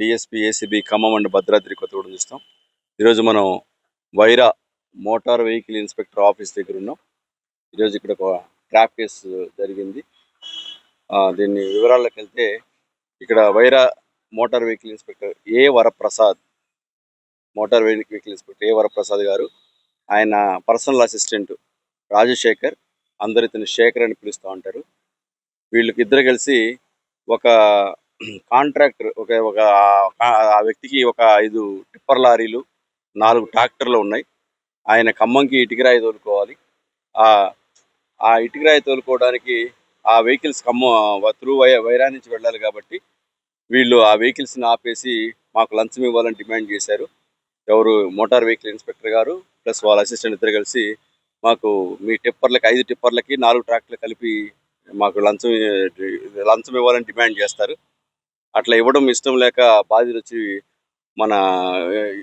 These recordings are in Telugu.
DSP ACB Khammam and Bhadradri Kothagudem చూస్తాం. ఈరోజు మనం Wyra motor vehicle inspector office దగ్గర ఉన్నాం. ఈరోజు ఇక్కడ ఒక ట్రాప్ కేసు జరిగింది. దీన్ని వివరాల్లోకి వెళ్తే, ఇక్కడ వైరా మోటార్ వెహికల్ ఇన్స్పెక్టర్ ఏ వరప్రసాద్ గారు, ఆయన పర్సనల్ అసిస్టెంట్ రాజశేఖర్, అందరు ఇతను శేఖర్ అని పిలుస్తూ ఉంటారు. వీళ్ళకి ఇద్దరు కలిసి ఒక కాంట్రాక్టర్ ఆ వ్యక్తికి ఒక 5 టిప్పర్ లారీలు, 4 ట్రాక్టర్లు ఉన్నాయి. ఆయన ఖమ్మంకి ఇటుకరాయి తోలుకోవాలి. ఆ ఇటుకరాయి తోలుకోవడానికి ఆ వెహికల్స్ త్రూ వైరా నుంచి వెళ్ళాలి కాబట్టి వీళ్ళు ఆ వెహికల్స్ని ఆపేసి మాకు లంచం ఇవ్వాలని డిమాండ్ చేశారు. ఎవరు? మోటార్ వెహికల్ ఇన్స్పెక్టర్ గారు ప్లస్ వాళ్ళ అసిస్టెంట్ ఇద్దరు కలిసి మాకు మీ టిప్పర్లకి 5 టిప్పర్లకి 4 ట్రాక్టర్లు కలిపి మాకు లంచం ఇవ్వాలని డిమాండ్ చేస్తారు. అట్లా ఇవ్వడం ఇష్టం లేక బాధితుడు వచ్చి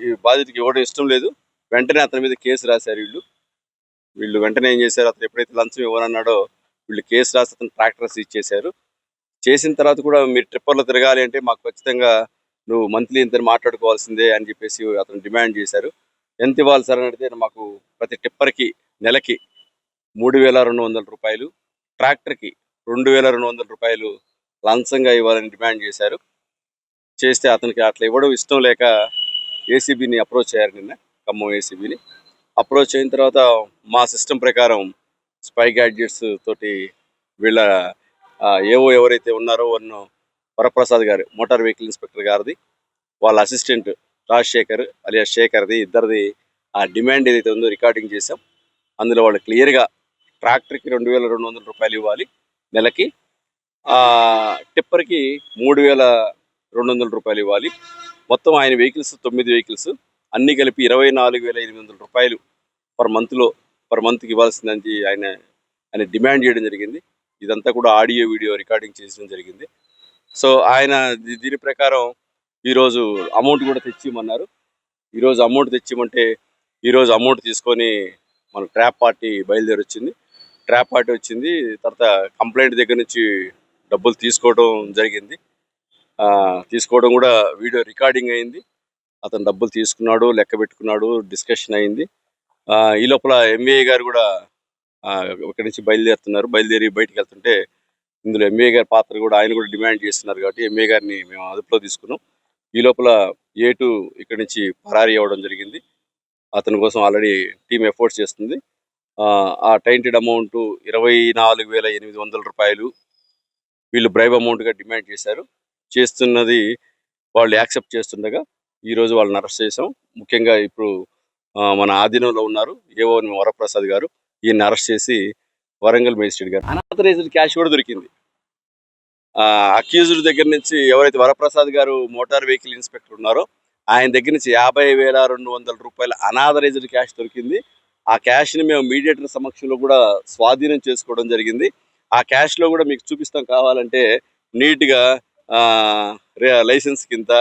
ఈ బాధితుడికి ఇవ్వడం ఇష్టం లేదు. వెంటనే అతని మీద కేసు రాశారు. వీళ్ళు వెంటనే ఏం చేశారు, అతను ఎప్పుడైతే లంచం ఇవ్వనన్నాడో వీళ్ళు కేసు రాసి అతను ట్రాక్టర్ సీజ్ చేశారు. చేసిన తర్వాత కూడా మీరు ట్రిప్పర్లో తిరగాలి అంటే మాకు ఖచ్చితంగా నువ్వు మంత్లీ ఇంత మాట్లాడుకోవాల్సిందే అని చెప్పేసి అతను డిమాండ్ చేశారు. ఎంత ఇవ్వాలి సార్ అని అడిగితే, మాకు ప్రతి టిప్పర్కి నెలకి 3,200 రూపాయలు, ట్రాక్టర్కి 2,200 రూపాయలు లంచంగా ఇవ్వాలని డిమాండ్ చేశారు. చేస్తే అతనికి అట్లా ఇవ్వడం ఇష్టం లేక ఏసీబీని అప్రోచ్ అయ్యారు. నిన్న ఖమ్మం ఏసీబీని అప్రోచ్ అయిన తర్వాత మా సిస్టమ్ ప్రకారం స్పై గ్యాడ్జెట్స్ తోటి వీళ్ళ ఎవరైతే ఉన్నారో వరప్రసాద్ గారు మోటార్ వెహికల్ ఇన్స్పెక్టర్ గారిది, వాళ్ళ అసిస్టెంట్ రాజశేఖర్ అలియా శేఖర్ది, ఇద్దరిది ఆ డిమాండ్ ఏదైతే ఉందో రికార్డింగ్ చేసాం. అందులో వాళ్ళు క్లియర్గా ట్రాక్టర్కి 2,200 రూపాయలు ఇవ్వాలి నెలకి, టిప్పర్కి 3,200 రూపాయలు ఇవ్వాలి. మొత్తం ఆయన వెహికల్స్ 9 వెహికల్స్ అన్నీ కలిపి 24,800 రూపాయలు పర్ మంత్కి ఇవ్వాల్సిందని ఆయన డిమాండ్ చేయడం జరిగింది. ఇదంతా కూడా ఆడియో వీడియో రికార్డింగ్ చేయడం జరిగింది. సో ఆయన దీని ప్రకారం ఈరోజు అమౌంట్ కూడా తెచ్చిమన్నారు. ఈరోజు అమౌంట్ తెచ్చిమంటే ఈరోజు అమౌంట్ తీసుకొని మన ట్రాప్ పార్టీ బయలుదేరి వచ్చింది. ట్రాప్ పార్టీ వచ్చింది తర్వాత కంప్లైంట్ దగ్గర నుంచి డబ్బులు తీసుకోవడం జరిగింది. తీసుకోవడం కూడా వీడియో రికార్డింగ్ అయింది. అతను డబ్బులు తీసుకున్నాడు, లెక్క పెట్టుకున్నాడు, డిస్కషన్ అయింది. ఈ లోపల ఎంఏ గారు కూడా ఇక్కడి నుంచి బయలుదేరి బయటికి వెళ్తుంటే ఇందులో ఎంఏ గారి పాత్ర కూడా, ఆయన కూడా డిమాండ్ చేస్తున్నారు కాబట్టి ఎంఏ గారిని మేము అదుపులో తీసుకున్నాం. ఈ లోపల A2 ఇక్కడి నుంచి పరారీ అవ్వడం జరిగింది. అతని కోసం ఆల్రెడీ టీం ఎఫర్ట్స్ చేస్తుంది. ఆ టైంటెడ్ అమౌంట్ 24,800 రూపాయలు వీళ్ళు బ్రైబ్ అమౌంట్గా డిమాండ్ చేశారు. చేస్తున్నది వాళ్ళు యాక్సెప్ట్ చేస్తుండగా ఈరోజు వాళ్ళని అరెస్ట్ చేసాం. ముఖ్యంగా ఇప్పుడు మన ఆధీనంలో ఉన్నారు ఏవో వరప్రసాద్ గారు. ఈయన్ని అరెస్ట్ చేసి వరంగల్ మేజిస్ట్రేట్ గారు అనాథరైజ్డ్ క్యాష్ కూడా దొరికింది. అక్యూజ్డ్ దగ్గర నుంచి ఎవరైతే వరప్రసాద్ గారు మోటార్ వెహికల్ ఇన్స్పెక్టర్ ఉన్నారో ఆయన దగ్గర నుంచి 50,200 రూపాయల అనాథరైజ్డ్ క్యాష్ దొరికింది. ఆ క్యాష్ని మేము మీడియేటర్ సమక్షంలో కూడా స్వాధీనం చేసుకోవడం జరిగింది. ఆ క్యాష్లో కూడా మీకు చూపిస్తాం, కావాలంటే నీట్గా లైసెన్స్ కింద,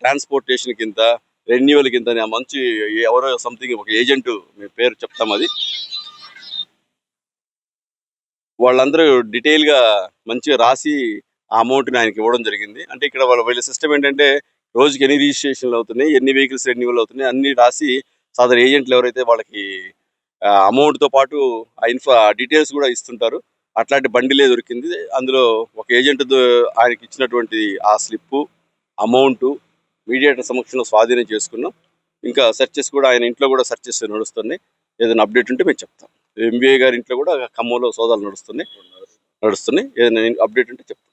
ట్రాన్స్పోర్టేషన్ కింద, రెన్యువల్ కింద మంచి ఎవరో సంథింగ్ ఒక ఏజెంట్ మీ పేరు చెప్తాం, అది వాళ్ళందరూ డీటెయిల్గా మంచిగా రాసి ఆ అమౌంట్ని ఆయనకి ఇవ్వడం జరిగింది. అంటే ఇక్కడ వీళ్ళ సిస్టమ్ ఏంటంటే రోజుకి ఎన్ని రిజిస్ట్రేషన్లు అవుతున్నాయి, ఎన్ని వెహికల్స్ రెన్యువల్ అవుతున్నాయి అన్ని రాసి సాధారణ ఏజెంట్లు ఎవరైతే వాళ్ళకి అమౌంట్తో పాటు ఆ డీటెయిల్స్ కూడా ఇస్తుంటారు. అట్లాంటి బండిలే దొరికింది. అందులో ఒక ఏజెంట్ ఆయనకి ఇచ్చినటువంటి ఆ స్లిప్పు, అమౌంట్ మీడియేటర్ సమక్షంలో స్వాధీనం చేసుకున్నాం. ఇంకా సెర్చెస్ కూడా ఆయన ఇంట్లో కూడా సెర్చెస్ నడుస్తున్నాయి. ఏదైనా అప్డేట్ ఉంటే మేము చెప్తాం. ఎంబీఏ గారి ఇంట్లో కూడా ఖమ్మంలో సోదాలు నడుస్తున్నాయి. ఏదైనా అప్డేట్ ఉంటే చెప్తాం.